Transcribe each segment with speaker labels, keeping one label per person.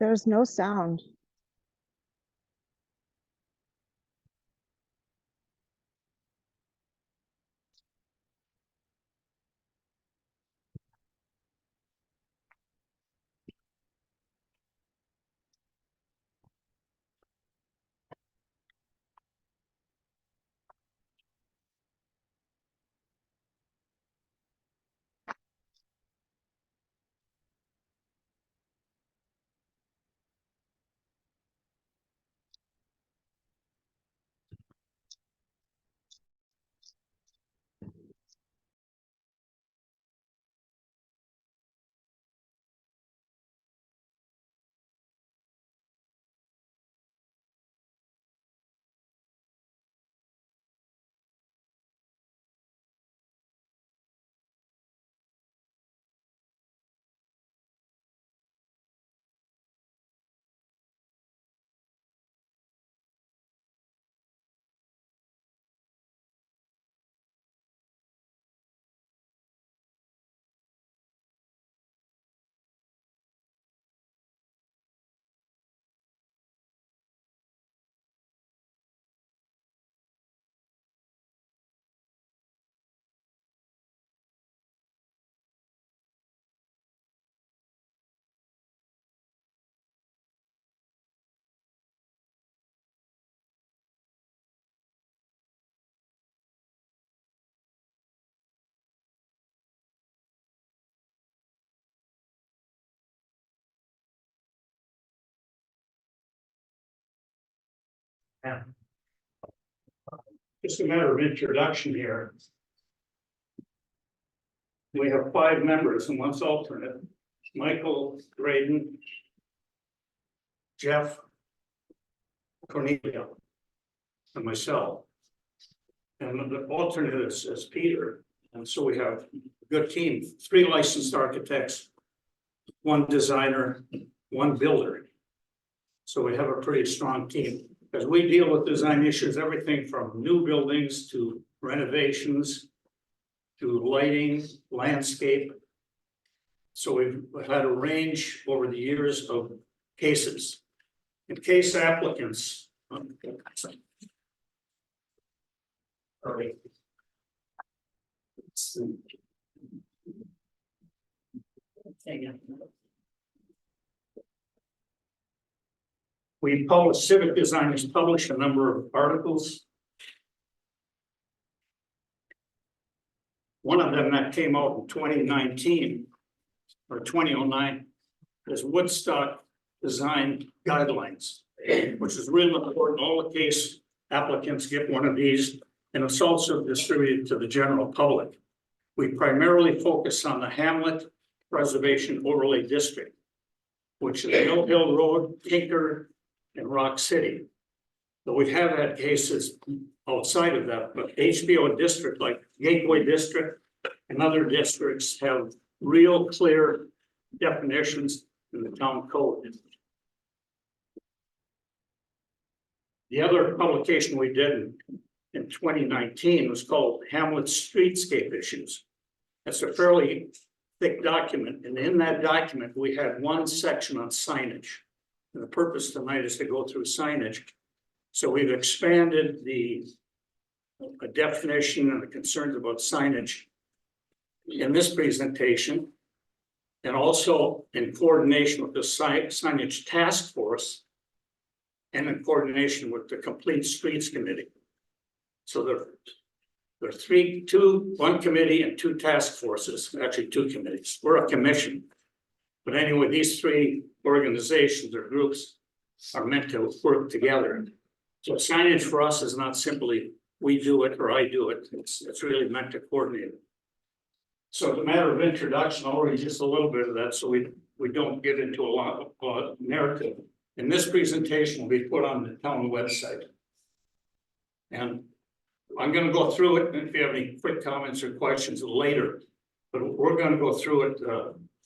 Speaker 1: There's no sound.
Speaker 2: Yeah. Just a matter of introduction here. We have 5 members and 1 alternate. Michael, Graydon, Jeff, Cornelia, and myself. And the alternate is Peter. And so we have a good team, 3 licensed architects, 1 designer, 1 builder. So we have a pretty strong team. As we deal with design issues, everything from new buildings to renovations, to lighting, landscape. So we've had a range over the years of cases. And case applicants. We published, Civic Designers published a number of articles. One of them that came out in 2019 or 2009 is Woodstock Design Guidelines, which is really important. All the case applicants get one of these, and it's also distributed to the general public. We primarily focus on the Hamlet Preservation Overlay District, which is Mill Hill Road, Tinker, and Rock City. But we have had cases outside of that, but HBO district, like Gateway District and other districts, have real clear definitions in the town code. The other publication we did in 2019 was called Hamlet Streetscape Issues. That's a fairly thick document, and in that document, we had 1 section on signage. And the purpose tonight is to go through signage. So we've expanded the definition and the concerns about signage in this presentation, and also in coordination with the signage task force and in coordination with the Complete Streets Committee. So there are 1 committee and 2 task forces, actually 2 committees. We're a commission. But anyway, these 3 organizations or groups are meant to work together. So signage for us is not simply we do it or I do it. It's really meant to coordinate it. So it's a matter of introduction, I'll read just a little bit of that so we don't get into a lot of narrative. And this presentation will be put on the town website. And I'm going to go through it, and if you have any quick comments or questions later, but we're going to go through it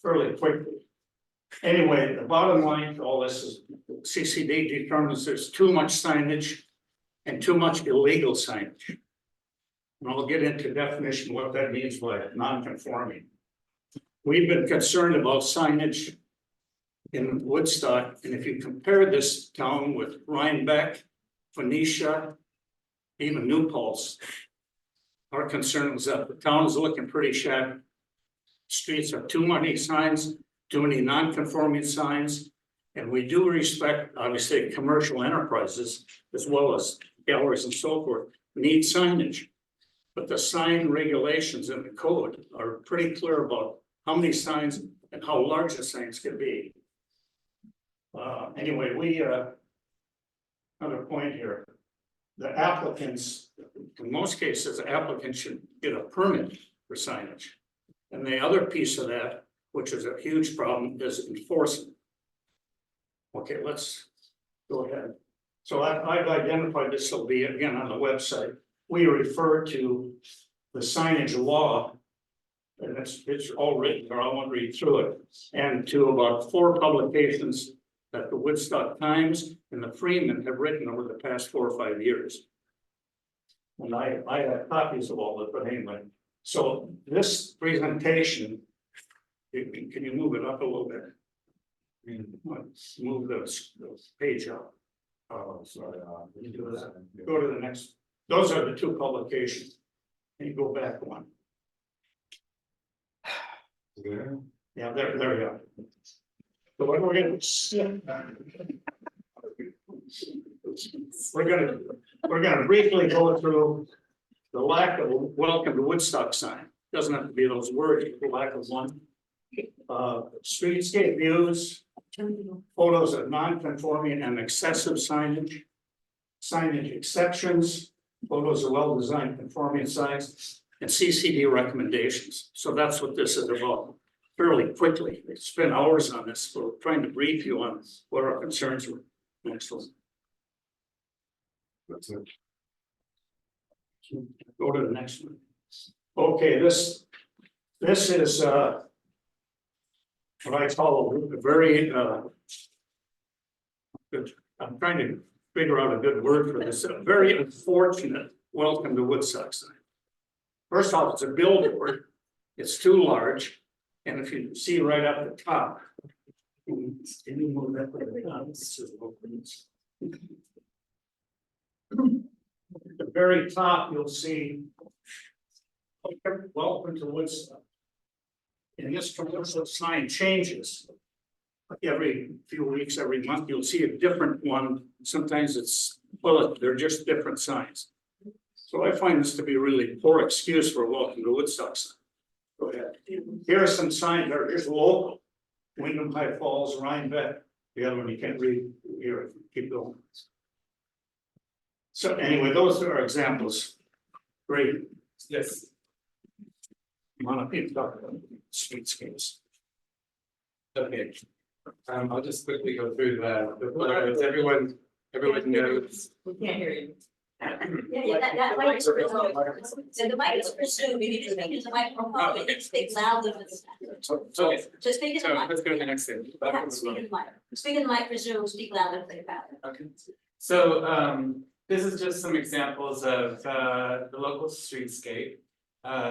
Speaker 2: fairly quickly. Anyway, the bottom line to all this is CCD determines there's too much signage and too much illegal signage. And I'll get into definition what that means by non-conforming. We've been concerned about signage in Woodstock, and if you compare this town with Rhinebeck, Phoenicia, even New Paltz, our concern was that the town is looking pretty shabby. Streets have too many signs, too many non-conforming signs, and we do respect, obviously, commercial enterprises as well as galleries and so forth need signage. But the sign regulations in the code are pretty clear about how many signs and how large the signs can be. Anyway, another point here. The applicants, in most cases, the applicant should get a permit for signage. And the other piece of that, which is a huge problem, is enforcement. Okay, let's go ahead. So I've identified this will be again on the website. We refer to the signage law, and it's all written, or I won't read through it, and to about 4 publications that the Woodstock Times and the Freeman have written over the past 4 or 5 years. And I have copies of all of it, but anyway. So this presentation, can you move it up a little bit? Let's move this page up. Oh, sorry. Do that. Go to the next. Those are the 2 publications. And you go back one. Yeah, there we go. So what we're going to we're going to briefly go through the lack of welcome to Woodstock sign. Doesn't have to be those words, the lack of one. Streetscape views, photos of non-conforming and excessive signage, signage exceptions, photos of well-designed conforming signs, and CCD recommendations. So that's what this is about. Fairly quickly, we spent hours on this. We're trying to brief you on what our concerns were. Next one. That's it. Go to the next one. Okay, this is what I call a very good. I'm trying to figure out a good word for this. A very unfortunate welcome to Woodstock sign. First off, it's a billboard. It's too large. And if you see right up the top, can you move that way? At the very top, you'll see welcome to Woodstock. And this commercial sign changes. Every few weeks, every month, you'll see a different one. Sometimes it's, well, they're just different signs. So I find this to be a really poor excuse for a welcome to Woodstock sign. Go ahead. Here are some signs that are just local. Wyndham High Falls, Rhinebeck. The other one you can't read here. Keep going. So anyway, those are examples. Great. Yes. Want to talk about streetscapes.
Speaker 1: Okay. I'll just quickly go through the photos. Everyone knows.
Speaker 3: We can't hear you.
Speaker 4: Yeah, that mic is so the mic is presumed, you need to speak into the microphone, it speaks loudly.
Speaker 1: Okay.
Speaker 4: Just speak into the mic.
Speaker 1: Let's go to the next thing.
Speaker 4: Yeah, speak in the mic. Speak in the mic, presume, speak louder, think about it.
Speaker 1: Okay. So this is just some examples of the local streetscape.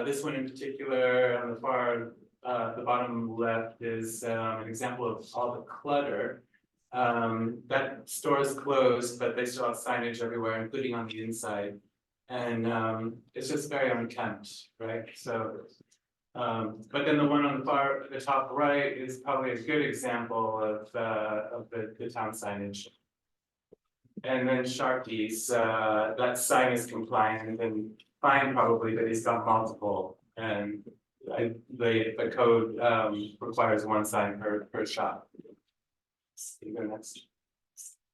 Speaker 1: This one in particular on the far the bottom left is an example of all the clutter. That store is closed, but they still have signage everywhere, including on the inside. And it's just very unkempt, right? So, but then the one on the top right is probably a good example of the town signage. And then Sharky's, that sign is compliant and fine probably, but he's got multiple. And the code requires 1 sign per shop. Next.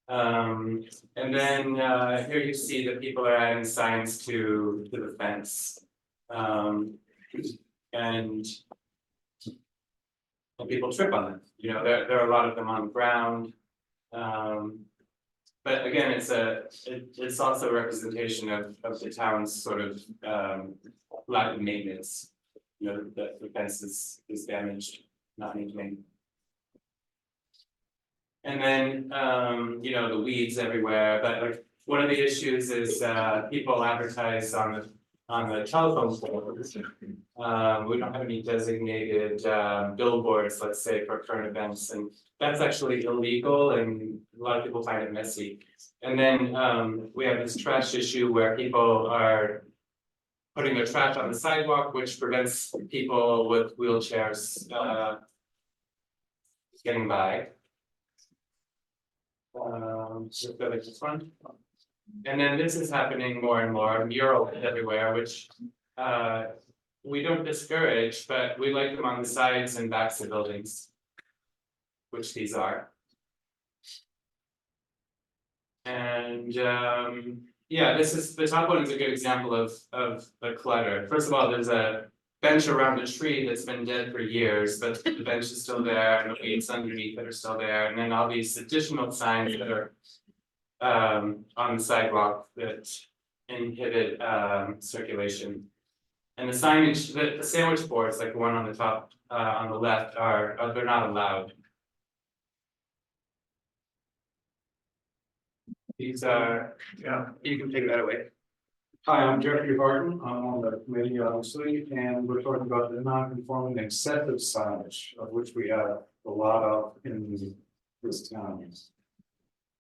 Speaker 1: And then here you see that people are adding signs to the fence. And people trip on them. You know, there are a lot of them on the ground. But again, it's also a representation of the town's sort of lack of maintenance. You know, the fence is damaged, not maintained. And then, you know, the weeds everywhere, but like one of the issues is people advertise on the telephone poles We don't have any designated billboards, let's say, for current events, and that's actually illegal and a lot of people find it messy. And then we have this trash issue where people are putting their trash on the sidewalk, which prevents people with wheelchairs getting by. Just go like this one. And then this is happening more and more, murals everywhere, which we don't discourage, but we like them on the sides and backs of buildings, which these are. And yeah, this is, the top one is a good example of the clutter. First of all, there's a bench around a tree that's been dead for years, but the bench is still there, and the weeds underneath that are still there, and then all these additional signs that are on the sidewalk that inhibit circulation. And the signage, the sandwich boards, like the one on the top on the left, are they're not allowed. These are, yeah, you can take that away.
Speaker 3: Hi, I'm Jeffrey Harden. I'm on the committee, obviously, and we're talking about the non-conforming excessive signage, of which we have a lot of in this town.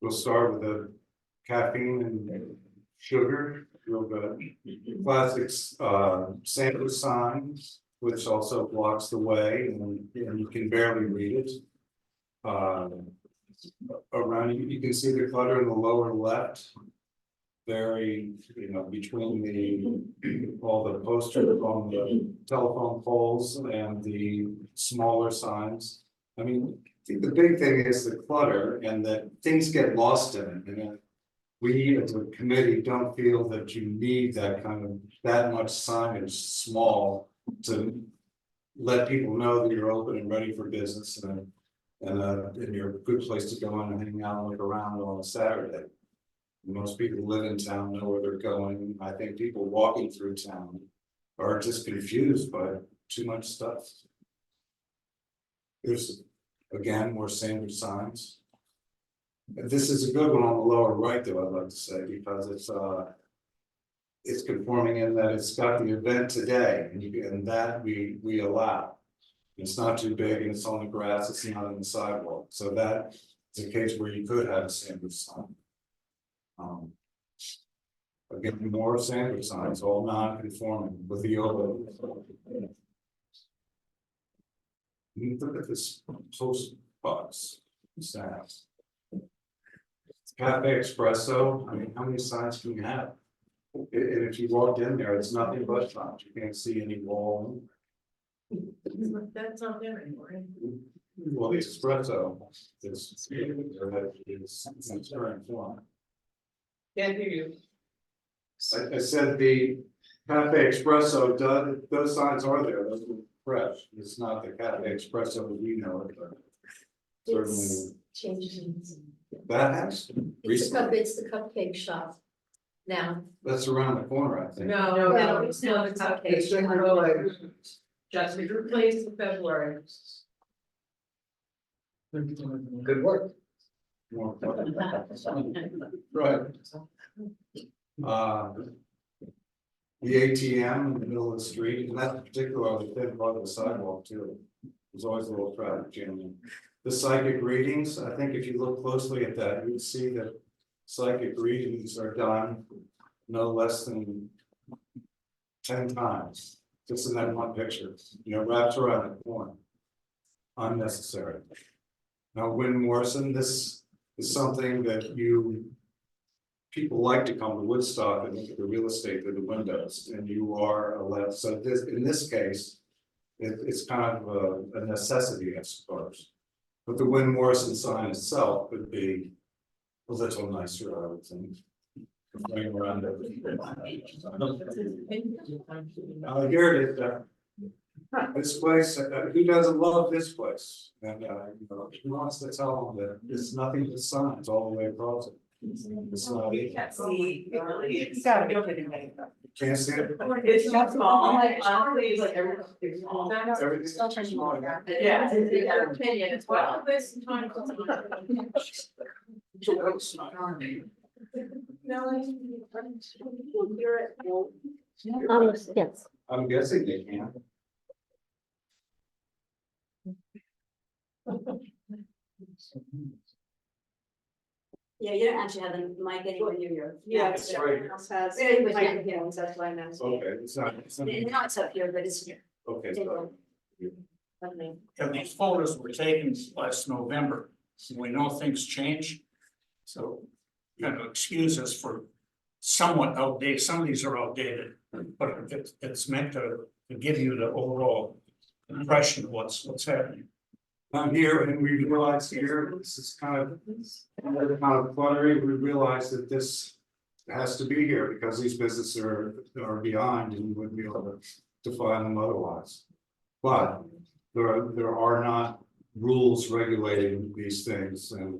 Speaker 3: We'll start with the caffeine and sugar, real good. Plastics, sandwich signs, which also blocks the way, and you can barely read it. Around you can see the clutter in the lower left. Very, between all the posters on the telephone poles and the smaller signs. I mean, I think the big thing is the clutter and that things get lost in it. And we as a committee don't feel that you need that much signage small to let people know that you're open and ready for business and you're a good place to go in and hang out and look around on a Saturday. Most people who live in town know where they're going. I think people walking through town are just confused by too much stuff. There's, again, more sandwich signs. This is a good one on the lower right, though, I'd like to say, because it's conforming in that it's got the event today, and that we allow. It's not too big and it's on the grass, it's not on the sidewalk. So that is a case where you could have a sandwich sign. Again, more sandwich signs, all non-conforming with the oval. Look at this post box. Snaps. Cafe Espresso. I mean, how many signs can you have? And if you walked in there, it's nothing but signs. You can't see any wall.
Speaker 5: That's not there anymore.
Speaker 3: Well, the espresso is in its current form.
Speaker 5: Can't hear you.
Speaker 3: I said the Cafe Espresso, those signs are there, those are fresh. It's not the Cafe Espresso that we know it, but certainly
Speaker 4: Changes.
Speaker 3: that has. Recently,
Speaker 4: It's the cupcake shop now.
Speaker 3: that's around the corner, I think.
Speaker 5: No,
Speaker 4: it's not a cupcake.
Speaker 5: It's been really just replaced in February.
Speaker 3: Good work. More. Right. The ATM in the middle of the street, and that's particularly thin part of the sidewalk too. There's always a little traffic jam. The psychic readings, I think if you look closely at that, you'd see that psychic readings are done no less than 10 times, just in that one picture, wrapped around the corner. Unnecessary. Now, Win Morrison, this is something that people like to come to Woodstock and look at the real estate through the windows, and you are allowed. So in this case, it's kind of a necessity, I suppose. But the Win Morrison sign itself could be a little nicer, I would think. Running around everything. Here it is. This place, who doesn't love this place? And who wants to tell them that it's nothing but signs all the way across it? It's not it.
Speaker 5: It's gotta be okay.
Speaker 3: Can't see it.
Speaker 5: It's not small, honestly, it's like everything's small.
Speaker 3: Everything's small.
Speaker 5: Yeah, it's their opinion as well.
Speaker 4: Yes.
Speaker 3: I'm guessing they can.
Speaker 4: Yeah, you don't actually have a mic anywhere near your.
Speaker 5: Yeah,
Speaker 4: mouth,
Speaker 5: it's
Speaker 4: so-
Speaker 3: right.
Speaker 5: else has
Speaker 4: Yeah, it was-
Speaker 5: microphones, that's why I'm asking.
Speaker 3: Okay, it's not,
Speaker 4: Now it's up here, but it's here.
Speaker 3: okay, sorry.
Speaker 5: Okay.
Speaker 2: And these photos were taken last November, so we know things change. So, kind of excuse us for somewhat outdated, some of these are outdated, but it's meant to give you the overall impression of what's happening.
Speaker 3: I'm here and we realize here, this is kind of cluttery, we realize that this has to be here because these businesses are behind and we wouldn't be able to define them otherwise. But there are not rules regulating these things and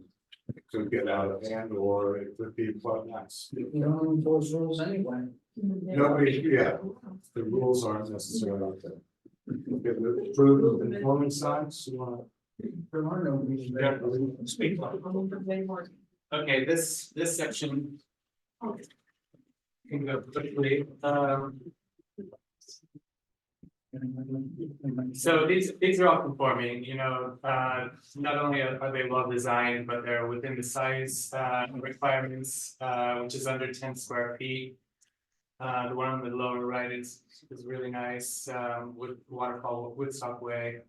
Speaker 3: it could get out of hand or it could be quite nice.
Speaker 2: You don't enforce rules anyway.
Speaker 3: Nobody, yeah, the rules aren't necessarily out there. Okay, the approved and conforming signs, you wanna?
Speaker 2: There are no rules. Speak up.
Speaker 1: Okay, this section. Can go quickly, so these are all conforming, you know, not only are they well designed, but they're within the size requirements, which is under 10 square feet. The one on the lower right is really nice, with waterfall Woodstock Way.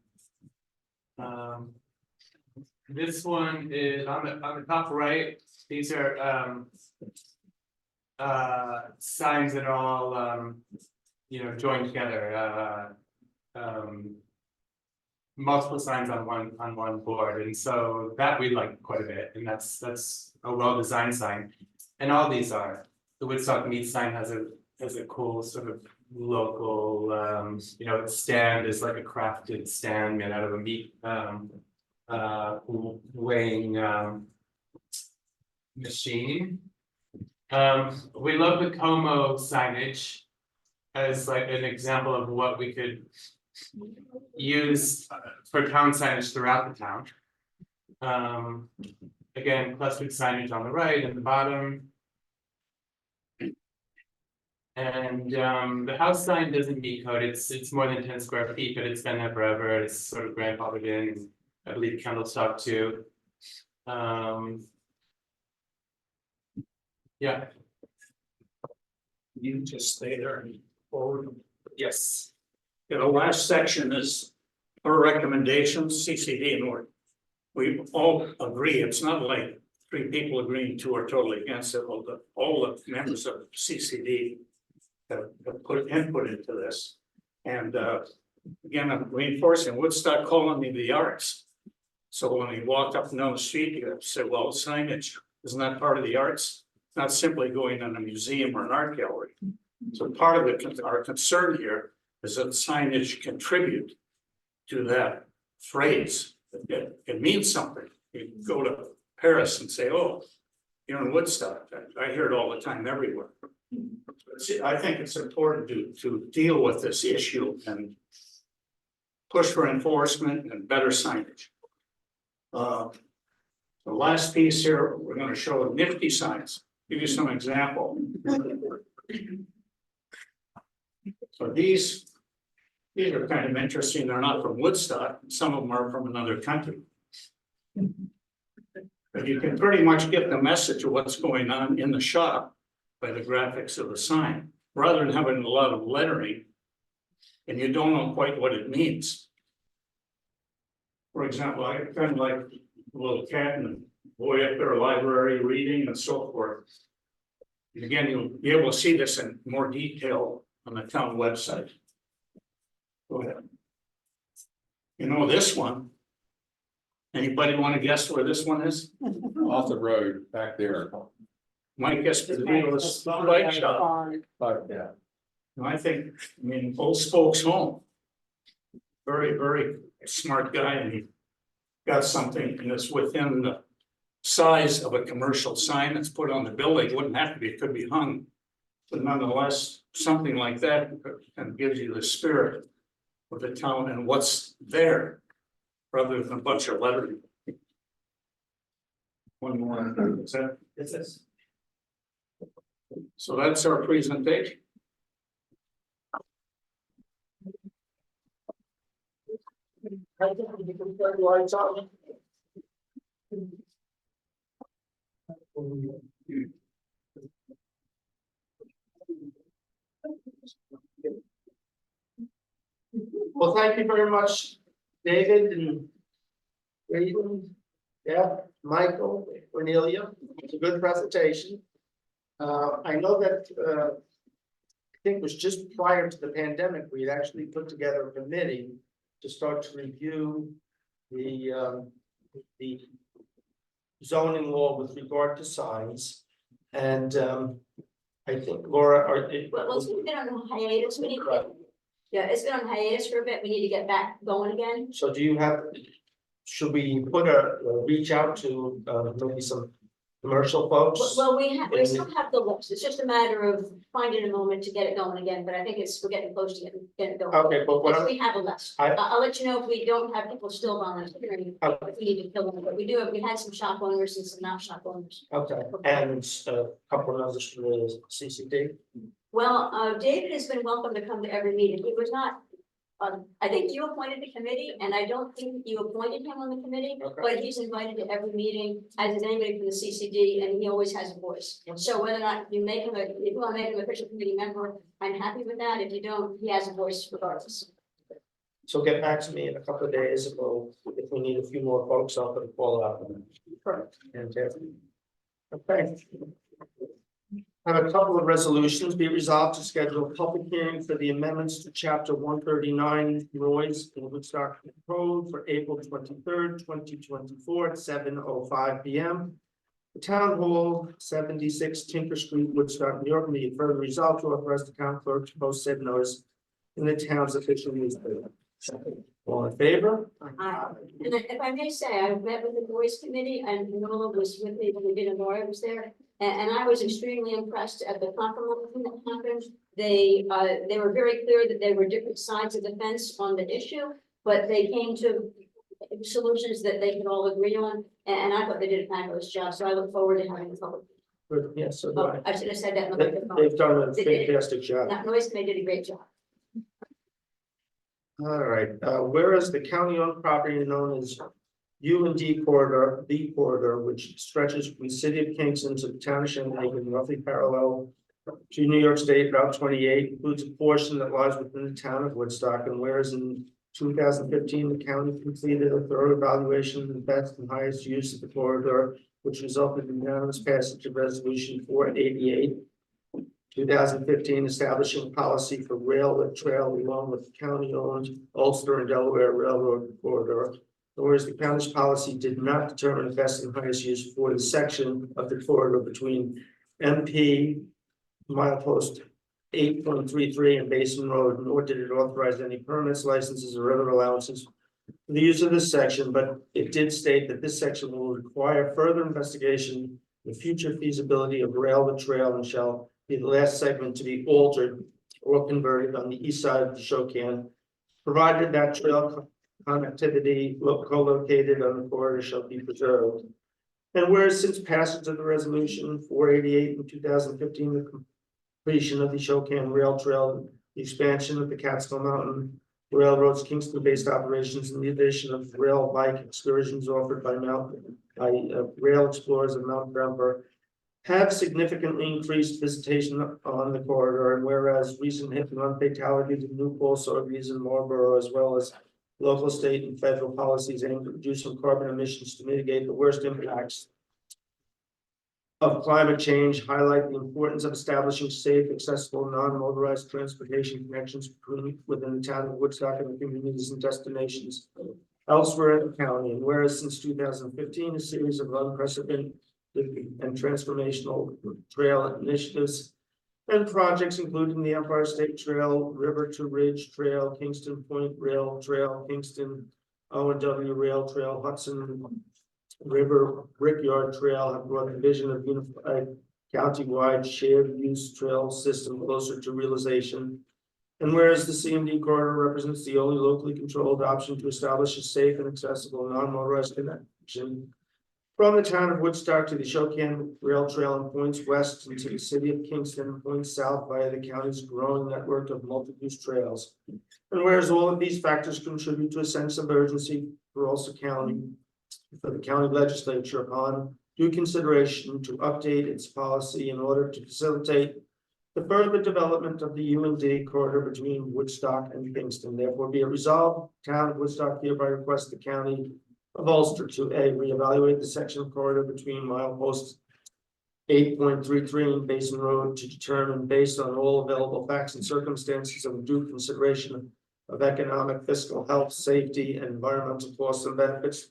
Speaker 1: This one is on the top right, these are signs that are all you know, joined together, multiple signs on one board, and so that we like quite a bit, and that's a well-designed sign. And all these are, the Woodstock meat sign has a cool sort of local, you know, its stand is like a crafted stand made out of a meat weighing machine. We love the Como signage as like an example of what we could use for town signage throughout the town. Again, clustered signage on the right and the bottom. And the house sign doesn't meet code, it's more than 10 square feet, but it's been there forever, it's sort of grandfathered in, and I believe candlestick too. Yeah.
Speaker 2: You just stay there and forward.
Speaker 1: Yes.
Speaker 2: Yeah, the last section is our recommendations, CCD, and we all agree, it's not like three people agreeing to or totally against it, all the members of CCD have put input into this. And again, I'm reinforcing Woodstock colony of the arts. So when you walk up and down the street, you have to say, well, signage, isn't that part of the arts? It's not simply going in a museum or an art gallery. So part of our concern here is that signage contribute to that phrase. It means something. You go to Paris and say, oh, you're in Woodstock. I hear it all the time everywhere. I think it's important to deal with this issue and push for enforcement and better signage. The last piece here, we're going to show nifty signs. Give you some example. So these are kind of interesting. They're not from Woodstock. Some of them are from another country. But you can pretty much get the message of what's going on in the shop by the graphics of the sign, rather than having a lot of lettering and you don't know quite what it means. For example, I kind of like a little cat and boy up there, library reading and so forth. And again, you'll be able to see this in more detail on the town website. Go ahead. You know this one. Anybody want to guess where this one is?
Speaker 6: Off the road back there.
Speaker 2: My guess would be it was the bike shop.
Speaker 6: But yeah,
Speaker 2: And I think, I mean, old folks home. Very, very smart guy, and he got something that's within the size of a commercial sign that's put on the building. It wouldn't have to be, it could be hung. But nonetheless, something like that kind of gives you the spirit of the town and what's there, rather than a bunch of lettering. One more, is that?
Speaker 1: This is.
Speaker 2: So that's our presentation. Lights on. Well, thank you very much, David and Raiden, Deb, Michael, Cornelia. It's a good presentation. I know that, I think it was just prior to the pandemic, we had actually put together a committee to start to review the zoning law with regard to signs. And, I think Laura,
Speaker 4: Well, it's been on hiatus, we need to get, yeah, it's been on hiatus for a bit, we need to get back going again.
Speaker 2: so do you have, should we put reach out to, maybe some commercial folks?
Speaker 4: Well, we still have the list, it's just a matter of finding a moment to get it going again, but I think we're getting close to getting it going.
Speaker 2: Okay, but what
Speaker 4: Yes,
Speaker 2: I'm,
Speaker 4: we have a list.
Speaker 2: I-
Speaker 4: I'll let you know if we don't have people still volunteering, if we need to fill them, but we do have, we had some shop owners and some not shop owners.
Speaker 2: okay, and a couple of others from the CCD.
Speaker 4: Well, David has been welcome to come to every meeting. He was not, I think you appointed the committee, and I don't think you appointed him on the committee,
Speaker 2: Okay.
Speaker 4: but he's invited to every meeting, as is anybody from the CCD, and he always has a voice. So whether or not you make him if you want to make him an official committee member, I'm happy with that. If you don't, he has a voice regardless.
Speaker 2: So get back to me in a couple of days, and if we need a few more folks, I'll put a call out. Perfect. Fantastic. Okay. I have a couple of resolutions. Be resolved to schedule a public hearing for the amendments to chapter 139 noise in Woodstock Code for April 23rd, 2024 at 7:05 p.m. The Town Hall, 76 Tinker Street, Woodstock, New York. Be it further resolved to authorize the town clerk to post said notice in the town's official newspaper. All in favor?
Speaker 4: And if I may say, I met with the voice committee, and Nola was with me when we did, and Laura was there. And I was extremely impressed at the compromise that happened. They were very clear that there were different sides of the fence on the issue, but they came to solutions that they could all agree on. And I thought they did a fabulous job, so I look forward to having the public.
Speaker 2: Good, yes, so do
Speaker 4: Oh,
Speaker 2: I.
Speaker 4: I should have said that in the microphone.
Speaker 2: They've done a fantastic job.
Speaker 4: That noise committee did a great job.
Speaker 2: All right, whereas the county-owned property known as U&D corridor, B corridor, which stretches from the city of Kingston to the town of Shandaken, roughly parallel to New York State Route 28, includes a portion that lies within the town of Woodstock. And whereas in 2015, the county completed a thorough evaluation of the best and highest use of the corridor, which resulted in unanimous passage of resolution 488. 2015, establishing policy for rail trail along with county-owned Ulster and Delaware Railroad corridor. Whereas the county's policy did not determine the best and highest use for the section of the corridor between MP milepost 8.33 and Basin Road, nor did it authorize any permits, licenses, or other allowances for the use of this section, but it did state that this section will require further investigation, the future feasibility of rail to trail, and shall be the last segment to be altered or converted on the east side of the Shokan, provided that trail connectivity co-located on the corridor shall be preserved. And whereas since passage of the resolution 488 in 2015, the completion of the Shokan Rail Trail, the expansion of the Catskill Mountain Railroad's Kingston-based operations, and the addition of rail bike excursions offered by Rail Explorers of Mount Grumper, have significantly increased visitation on the corridor. And whereas recent hit and run fatalities in New Paltz, Sotheby's, and Marlborough, as well as local, state, and federal policies aimed at reducing carbon emissions to mitigate the worst impacts of climate change, highlight the importance of establishing safe, accessible, non-motorized transportation connections within the town of Woodstock and the communities and destinations elsewhere in the county. And whereas since 2015, a series of unprecedented and transformational trail initiatives and projects, including the Empire State Trail, River to Ridge Trail, Kingston Point Rail Trail, Kingston O&W Rail Trail, Hudson River Brickyard Trail, have brought the vision of unified county-wide shared use trail system closer to realization. And whereas the CMD corridor represents the only locally controlled option to establish a safe and accessible non-motorized connection
Speaker 7: From the town of Woodstock to the Shokan Rail Trail and points west into the city of Kingston, and points south via the county's growing network of multi-use trails. And whereas all of these factors contribute to a sense of urgency for Ulster County, for the county legislature upon due consideration to update its policy in order to facilitate the further development of the UND corridor between Woodstock and Kingston. Therefore, be it resolved, town of Woodstock hereby requests the county of Ulster to A, reevaluate the section corridor between mileposts 8.33 and Basin Road to determine, based on all available facts and circumstances of due consideration of economic, fiscal, health, safety, and environmental costs and benefits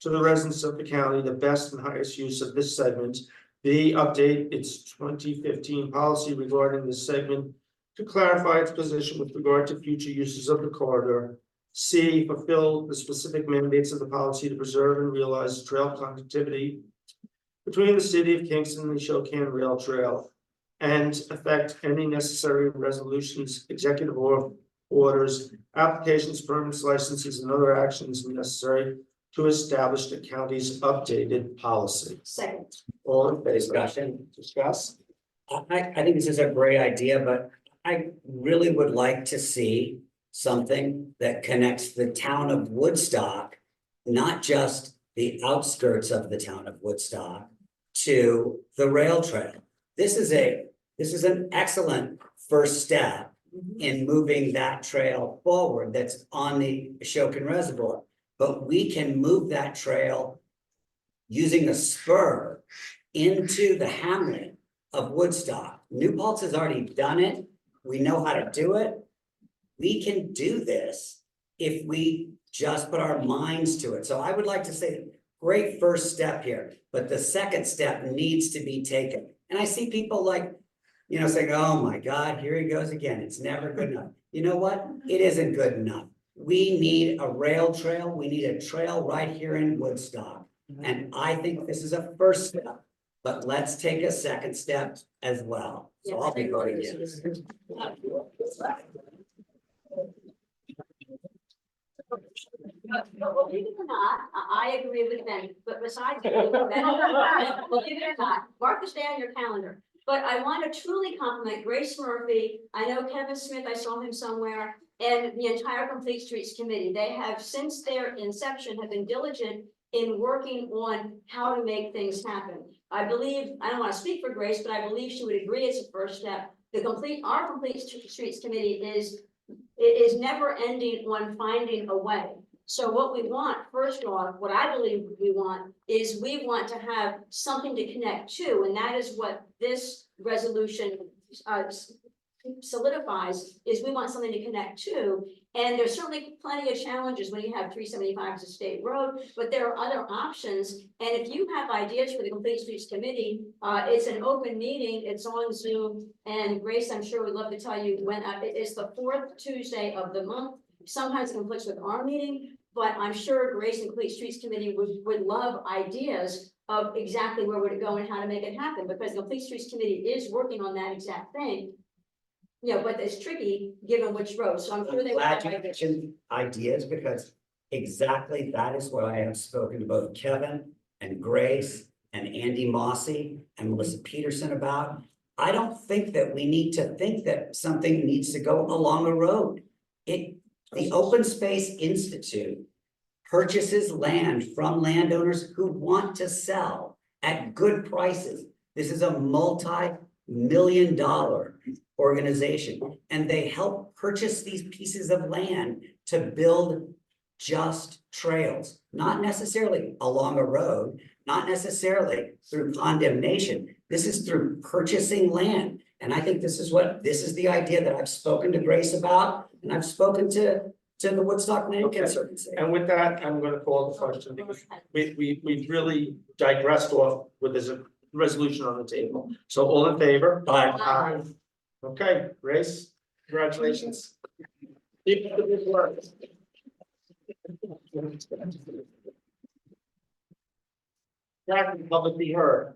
Speaker 7: to the residents of the county, the best and highest use of this segment. B, update its 2015 policy regarding this segment to clarify its position with regard to future uses of the corridor. C, fulfill the specific mandates of the policy to preserve and realize trail connectivity between the city of Kingston and the Shokan Rail Trail, and effect any necessary resolutions, executive orders, applications, permits, licenses, and other actions necessary to establish the county's updated policy.
Speaker 4: Second.
Speaker 7: All in favor?
Speaker 8: Discussion.
Speaker 7: Discuss.
Speaker 8: I think this is a great idea, but I really would like to see something that connects the town of Woodstock, not just the outskirts of the town of Woodstock, to the rail trail. This is an excellent first step in moving that trail forward that's on the Ashokan Reservoir. But we can move that trail using a spur into the hamlet of Woodstock. New Paltz has already done it. We know how to do it. We can do this if we just put our minds to it. So I would like to say, great first step here, but the second step needs to be taken. And I see people like, saying, oh my God, here he goes again. It's never good enough. You know what? It isn't good enough. We need a rail trail. We need a trail right here in Woodstock. And I think this is a first step, but let's take a second step as well. So I'll be voting yes.
Speaker 4: Believe it or not, I agree with Ben, but besides, believe it or not, mark this day on your calendar. But I want to truly compliment Grace Murphy. I know Kevin Smith, I saw him somewhere, and the entire Complete Streets Committee. They have, since their inception, have been diligent in working on how to make things happen. I believe, I don't want to speak for Grace, but I believe she would agree it's a first step. Our Complete Streets Committee is never ending on finding a way. So what we want, first off, what I believe we want is we want to have something to connect to, and that is what this resolution solidifies, is we want something to connect to. And there's certainly plenty of challenges when you have 375 as a state road, but there are other options. And if you have ideas for the Complete Streets Committee, it's an open meeting, it's on Zoom, and Grace, I'm sure would love to tell you when. It's the 4th Tuesday of the month. Sometimes it conflicts with our meeting, but I'm sure Grace and Complete Streets Committee would love ideas of exactly where would it go and how to make it happen, because the Complete Streets Committee is working on that exact thing. But it's tricky given which road, so I'm sure they.
Speaker 8: Glad you mentioned ideas, because exactly that is what I have spoken to both Kevin and Grace and Andy Mossy and Melissa Peterson about. I don't think that we need to think that something needs to go along a road. The Open Space Institute purchases land from landowners who want to sell at good prices. This is a multi-million-dollar organization, and they help purchase these pieces of land to build just trails, not necessarily along a road, not necessarily through condemnation. This is through purchasing land. And I think this is the idea that I've spoken to Grace about, and I've spoken to the Woodstock Land Conservancy.
Speaker 7: And with that, I'm going to call the question, because we've really digressed off with this resolution on the table. So all in favor?
Speaker 8: Aye.
Speaker 7: Okay, Grace, congratulations. Keep up the good work. That can public be heard.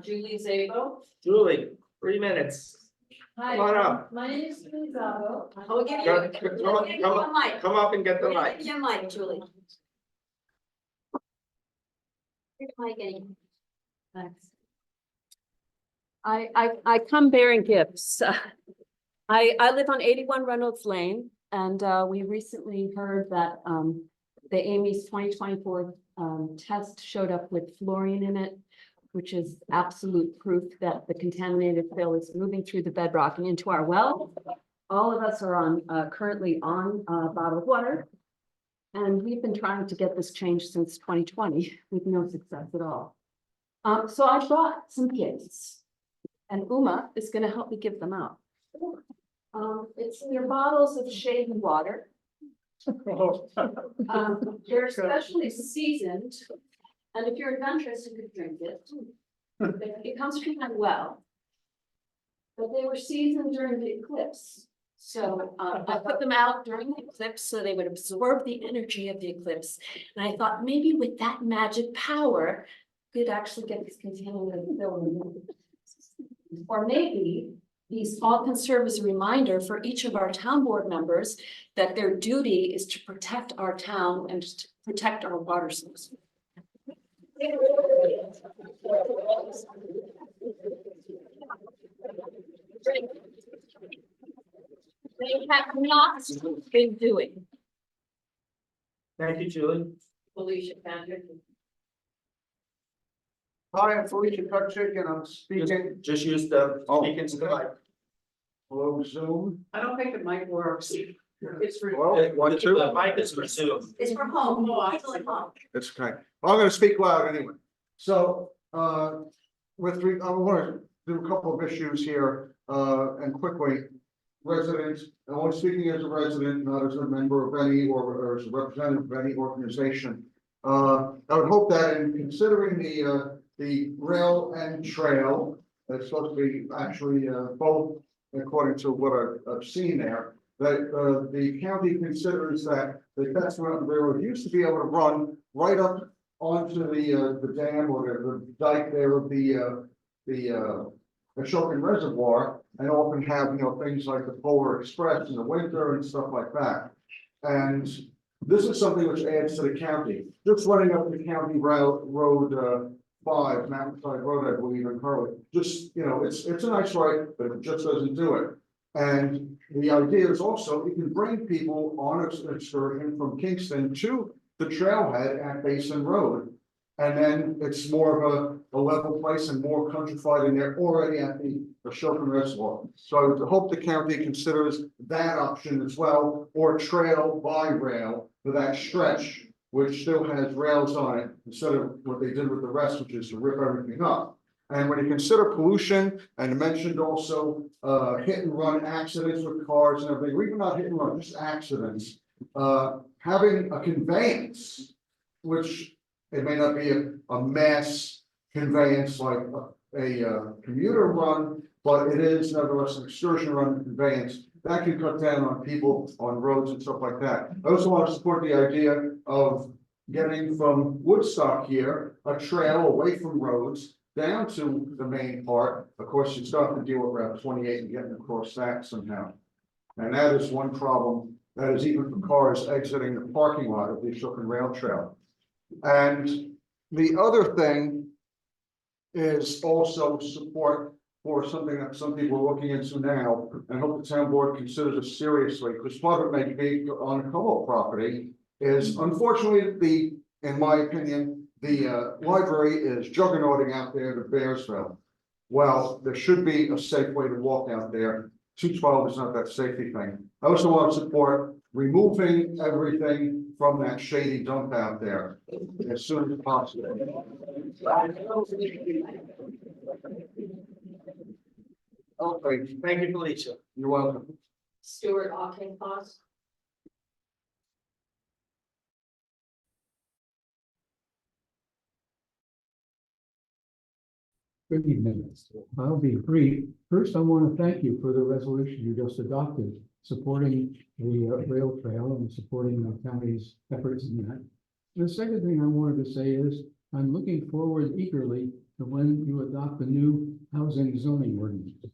Speaker 5: Julie Zabo.
Speaker 7: Julie, 3 minutes.
Speaker 5: Hi,
Speaker 7: Come on up.
Speaker 5: my name is Julie Zabo.
Speaker 4: We'll give you,
Speaker 7: Come
Speaker 4: we'll give you a mic.
Speaker 7: Come up and get the
Speaker 4: We'll
Speaker 7: mic.
Speaker 4: give you a mic, Julie. Here's Mike getting.
Speaker 9: Thanks. I come bearing gifts. I live on 81 Reynolds Lane, and we recently heard that the Amy's 2024 test showed up with fluorine in it, which is absolute proof that the contaminated fill is moving through the bedrock and into our well. All of us are on currently on bottled water. And we've been trying to get this changed since 2020 with no success at all. So I brought some gifts, and Uma is going to help me give them out. It's in your bottles of shady water. They're especially seasoned, and if you're adventurous, you could drink it. It comes from my well, but they were seasoned during the eclipse. So I put them out during the eclipse so they would absorb the energy of the eclipse. And I thought maybe with that magic power, we'd actually get this contaminated fill removed. Or maybe these all can serve as a reminder for each of our town board members that their duty is to protect our town and to protect our water source. They have not been doing.
Speaker 7: Thank you, Julie.
Speaker 5: Felicia Patrick.
Speaker 3: Hi, I'm Felicia Kutchik, and I'm speaking
Speaker 7: Just use the
Speaker 3: Oh.
Speaker 7: speak into the mic.
Speaker 3: below Zoom.
Speaker 5: I don't think the mic works. It's for.
Speaker 3: Well, one, two.
Speaker 7: The mic is for Zoom.
Speaker 4: It's for home. It's like home.
Speaker 3: It's okay. Well, I'm gonna speak loud anyway. So, I want to do a couple of issues here, and quickly. Residents, I'm only speaking as a resident, not as a member of any or as a representative of any organization. I would hope that in considering the rail and trail, it's supposed to be actually, both according to what I've seen there, that, the county considers that the Best Mountain Railroad used to be able to run right up onto the dam or the dike there of the Ashokan Reservoir, and often have, things like the Polar Express in the winter and stuff like that. And this is something which adds to the county, just running up the county road 5, Mountainside Road, I believe, in Harley. Just, it's a nice ride, but it just doesn't do it. And the idea is also, you can bring people on an excursion from Kingston to the trailhead at Basin Road. And then it's more of a level place and more countrified, and they're already at the Ashokan Reservoir. So I would hope the county considers that option as well, or trail by rail for that stretch, which still has rails on it, instead of what they did with the rest, which is to rip everything up. And when you consider pollution, and you mentioned also hit and run accidents with cars and everything, or even not hit and run, just accidents, having a conveyance, which it may not be a mass conveyance like a commuter run, but it is nevertheless an excursion run conveyance that can cut down on people on roads and stuff like that. I also want to support the idea of getting from Woodstock here, a trail away from roads down to the main part. Of course, you still have to deal with Route 28 and getting across that somehow. And that is one problem that is even for cars exiting the parking lot of the Ashokan Rail Trail. And the other thing is also support for something that some people are looking into now, and hope the town board considers it seriously, because part of it may be on a co-op property, is unfortunately in my opinion, the library is juggernauting out there to Bearsville. Well, there should be a safe way to walk out there. 212 is not that safety thing. I also want to support removing everything from that shady dump out there as soon as possible.
Speaker 7: Okay, thank you, Felicia.
Speaker 3: You're welcome.
Speaker 5: Stuart Auchincloss.
Speaker 10: Good evening. I'll be brief. First, I want to thank you for the resolution you just adopted, supporting the rail trail and supporting the county's efforts in that. The second thing I wanted to say is I'm looking forward eagerly to when you adopt the new housing zoning ordinance.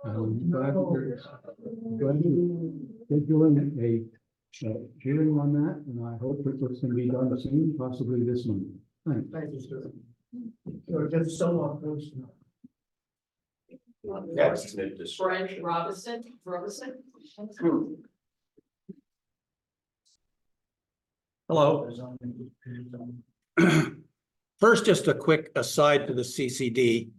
Speaker 10: I'm glad you're scheduling a hearing on that, and I hope that this can be done soon, possibly this month. Thanks.
Speaker 7: Thank you, Stuart. Or just so unfortunate.
Speaker 5: That's Frank Robinson.
Speaker 2: Hello. First, just a quick aside to the CCD,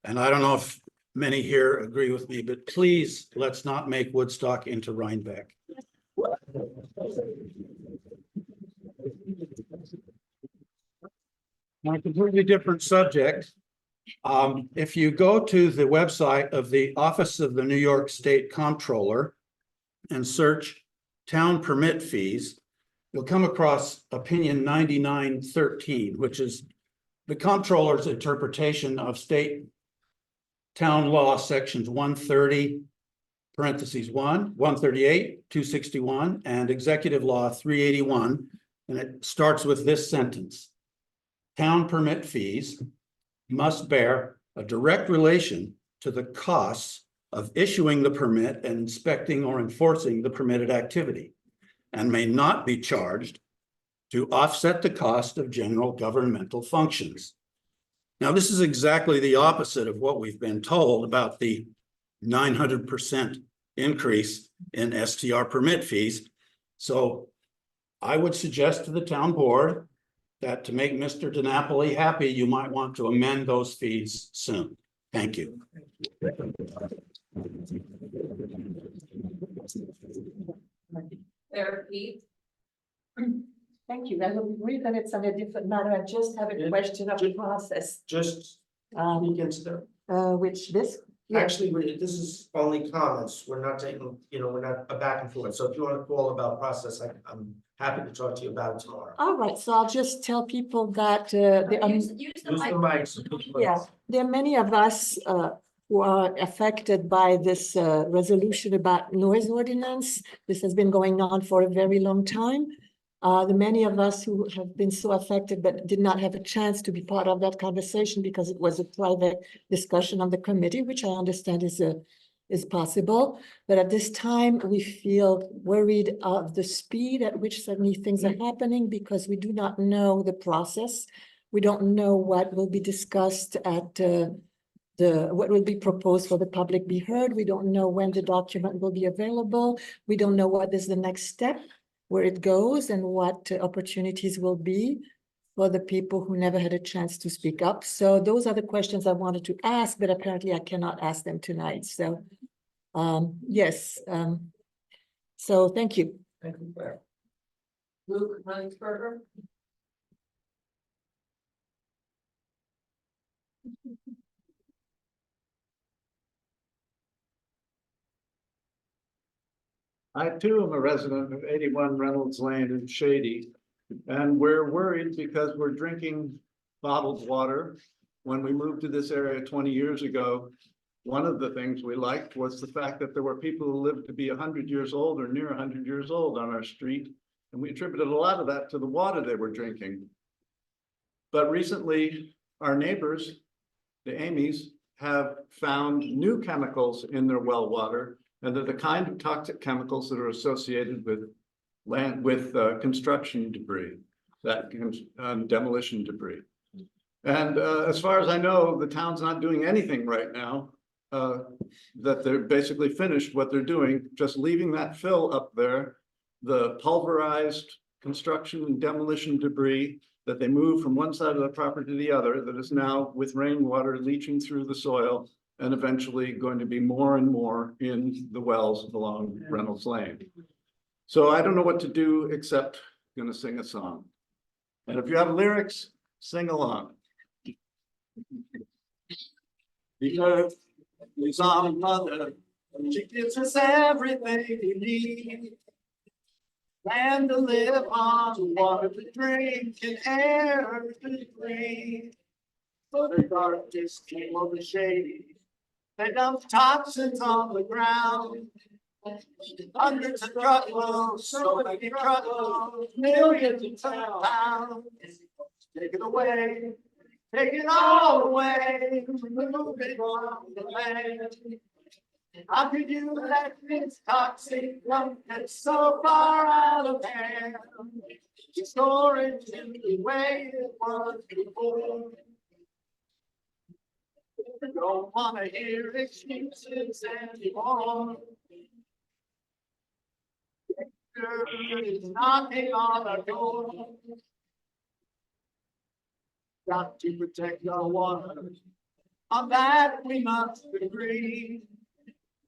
Speaker 2: and I don't know if many here agree with me, but please, let's not make Woodstock into Rhinebeck. On a completely different subject, if you go to the website of the Office of the New York State Comptroller and search town permit fees, you'll come across opinion 9913, which is the comptroller's interpretation of state town law sections 130, parentheses 138, 261, and executive law 381. And it starts with this sentence. Town permit fees must bear a direct relation to the costs of issuing the permit and inspecting or enforcing the permitted activity, and may not be charged to offset the cost of general governmental functions. Now, this is exactly the opposite of what we've been told about the 900% increase in STR permit fees. So I would suggest to the town board that to make Mr. DiNapoli happy, you might want to amend those fees soon. Thank you.
Speaker 5: There, Pete.
Speaker 11: Thank you. I will agree that it's on a different matter. I just have a question of the process.
Speaker 7: Just speak into the,
Speaker 11: Which this, yeah,
Speaker 7: actually, this is only comments. We're not taking, we're not a back and forth. So if you want to call about process, I'm happy to talk to you about it tomorrow.
Speaker 11: all right, so I'll just tell people that there are,
Speaker 4: Use the
Speaker 7: Use the
Speaker 4: mic.
Speaker 7: mics.
Speaker 11: yeah, there are many of us who are affected by this resolution about noise ordinance. This has been going on for a very long time. The many of us who have been so affected but did not have a chance to be part of that conversation because it was a private discussion on the committee, which I understand is possible. But at this time, we feel worried of the speed at which suddenly things are happening because we do not know the process. We don't know what will be discussed at what will be proposed for the public be heard. We don't know when the document will be available. We don't know what is the next step, where it goes, and what opportunities will be for the people who never had a chance to speak up. So those are the questions I wanted to ask, but apparently I cannot ask them tonight. So yes, so thank you.
Speaker 7: Thank you.
Speaker 5: Luke Reinsberger.
Speaker 12: I too am a resident of 81 Reynolds Lane in Shady, and we're worried because we're drinking bottled water. When we moved to this area 20 years ago, one of the things we liked was the fact that there were people who lived to be 100 years old or near 100 years old on our street, and we attributed a lot of that to the water they were drinking. But recently, our neighbors, the Amy's, have found new chemicals in their well water, and they're the kind of toxic chemicals that are associated with construction debris, demolition debris. And as far as I know, the town's not doing anything right now, that they're basically finished what they're doing, just leaving that fill up there, the pulverized construction and demolition debris that they move from one side of the property to the other, that is now with rainwater leaching through the soil and eventually going to be more and more in the wells along Reynolds Lane. So I don't know what to do except gonna sing a song. And if you have lyrics, sing along. The earth is our mother, she gives us everything we need. Land to live on, water to drink, and air to breathe. But the darkness came over Shady. They dumped toxins on the ground. Hundreds of truckloads, so many truckloads, millions of pounds. Take it away, take it all away, remove it from the land. How could you let this toxic lump get so far out of hand? Restore it to the way it was before. Don't wanna hear excuses anymore. Danger is knocking on our door. Got to protect our water. On that we must agree.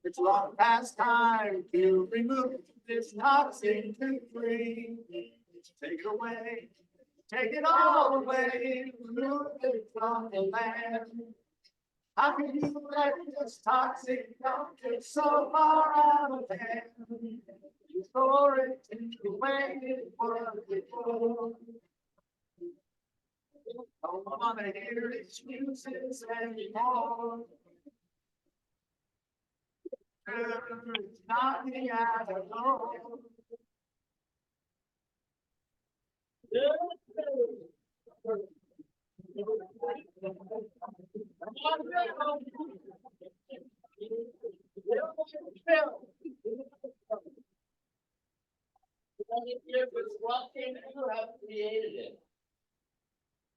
Speaker 12: It's long past time to remove this toxic debris. Take it away, take it all away, remove it from the land. How can you let this toxic dumpster so far out of hand? Restore it to the way it was before. Don't wanna hear excuses anymore. It's knocking at the door.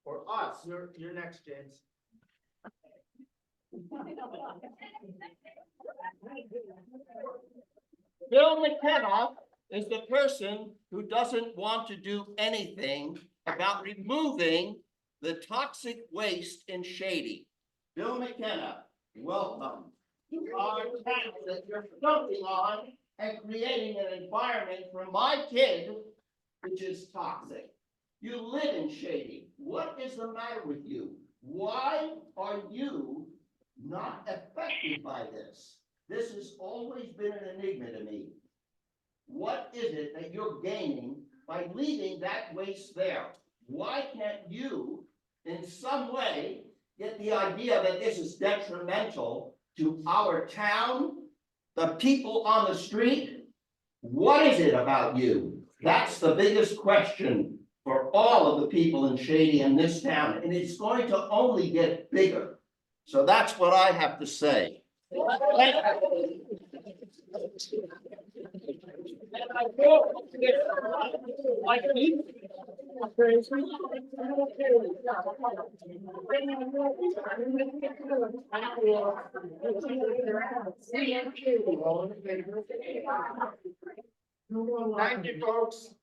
Speaker 7: For us, you're next, James.
Speaker 12: Bill McKenna is the person who doesn't want to do anything about removing the toxic waste in Shady. Bill McKenna, welcome to our town that you're jumping on and creating an environment for my kid, which is toxic. You live in Shady. What is the matter with you? Why are you not affected by this? This has always been an enigma to me. What is it that you're gaining by leaving that waste there? Why can't you, in some way, get the idea that this is detrimental to our town, the people on the street? What is it about you? That's the biggest question for all of the people in Shady in this town, and it's going to only get bigger. So that's what I have to say.
Speaker 7: Thank you, folks.